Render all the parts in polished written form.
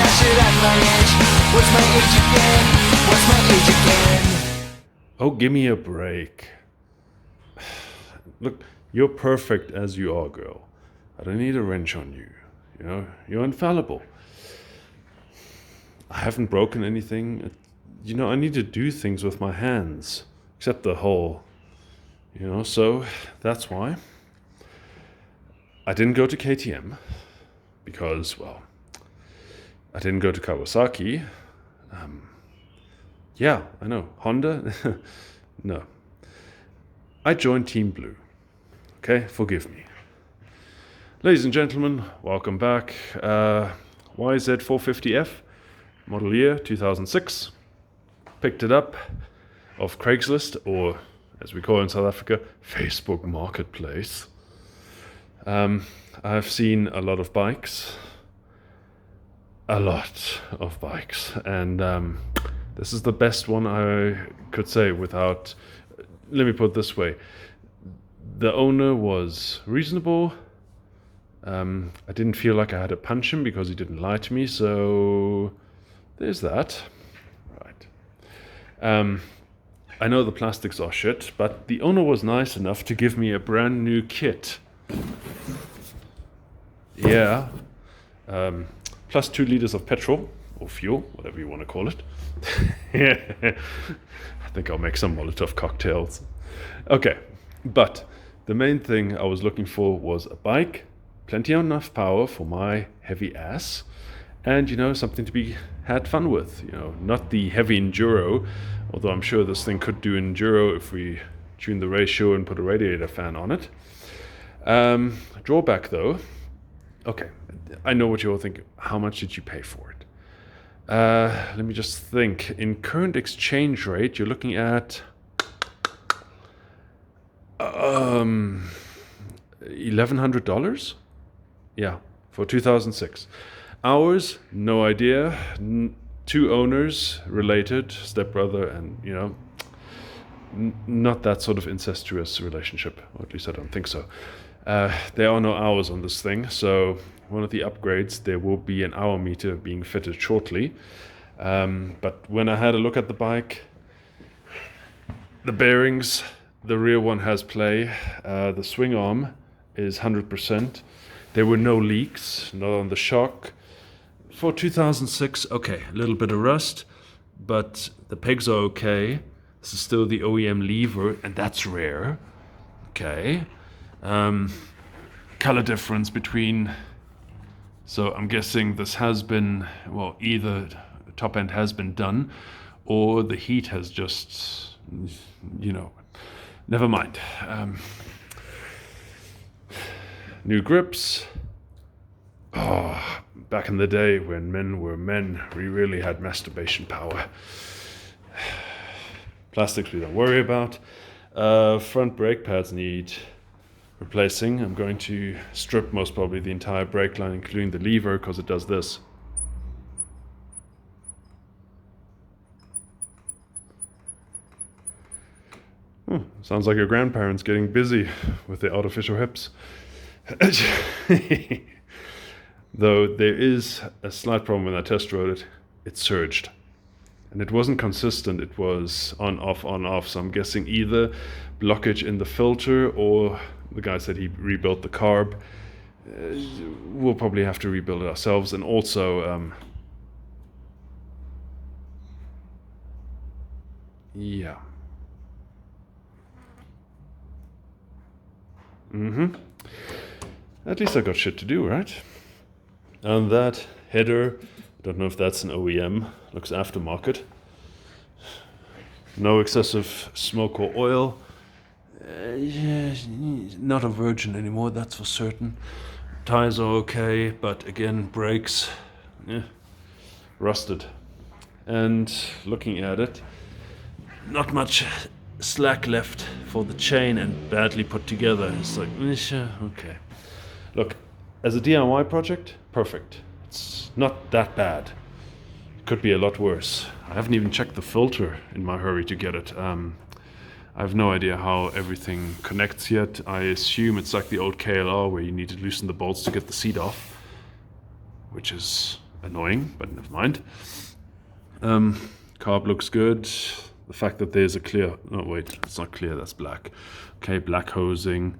crash it at my age. What's my age again? What's my age again? Oh, give me a break. Look, you're perfect as you are, girl. I don't need a wrench on you. You know, you're infallible. I haven't broken anything. You know, I need to do things with my hands, except the hole. You know, so that's why I didn't go to KTM because, well, I didn't go to Kawasaki. Yeah, I know. Honda? No. I joined Team Blue. Okay, forgive me. Ladies and gentlemen, welcome back. YZ450F, model year 2006. Picked it up off Craigslist, or as we call it in South Africa, Facebook Marketplace. I've seen a lot of bikes. And this is the best one I could say without, let me put it this way. The owner was reasonable. I didn't feel like I had to punch him because he didn't lie to me, so there's that. Right. I know the plastics are shit, but the owner was nice enough to give me a brand new kit. Yeah. Plus 2 liters of petrol, or fuel, whatever you want to call it. Yeah. I think I'll make some Molotov cocktails. Okay, but the main thing I was looking for was a bike, plenty enough power for my heavy ass, and, you know, something to be had fun with. You know, not the heavy enduro, although I'm sure this thing could do enduro if we tune the ratio and put a radiator fan on it. Drawback though, okay, I know what you're all thinking. How much did you pay for it? Let me just think. In current exchange rate, you're looking at $1,100. Yeah, for 2006. Ours, no idea. 2 owners related, stepbrother, and, you know, not that sort of incestuous relationship, or at least I don't think so. There are no hours on this thing, so one of the upgrades, there will be an hour meter being fitted shortly. But when I had a look at the bike, the bearings, the rear one has play. The swing arm is 100%. There were no leaks, not on the shock. For 2006, okay, a little bit of rust, but the pegs are okay. This is still the OEM lever, and that's rare. Okay. Color difference between, so I'm guessing this has been, well, either the top end has been done or the heat has just, you know, never mind. New grips. Oh, back in the day when men were men, we really had masturbation power. Plastics we don't worry about. Front brake pads need replacing. I'm going to strip most probably the entire brake line, including the lever, because it does this. Sounds like your grandparents getting busy with their artificial hips. Though there is a slight problem when I test rode it. It surged. And it wasn't consistent. It was on, off. So I'm guessing either blockage in the filter, or the guy said he rebuilt the carb. We'll probably have to rebuild it ourselves. And also, yeah. At least I got shit to do, right? And that header, I don't know if that's an OEM, looks aftermarket. No excessive smoke or oil. Not a virgin anymore, that's for certain. Tires are okay, but again, brakes, rusted. And looking at it, not much slack left for the chain, and badly put together. It's like, okay. Look, as a DIY project, perfect. It's not that bad. It could be a lot worse. I haven't even checked the filter in my hurry to get it. I have no idea how everything connects yet. I assume it's like the old KLR where you need to loosen the bolts to get the seat off, which is annoying, but never mind. Carb looks good. The fact that there's a clear, oh wait, it's not clear, that's black. Okay, black hosing.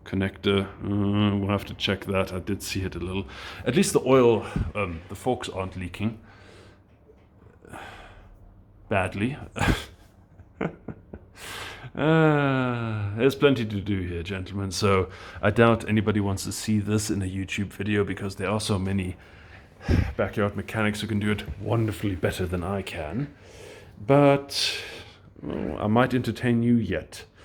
Connector, we'll have to check that. I did see it a little. At least the oil, the forks aren't leaking badly. There's plenty to do here, gentlemen, so I doubt anybody wants to see this in a YouTube video because there are so many backyard mechanics who can do it wonderfully better than I can. But well, I might entertain you yet.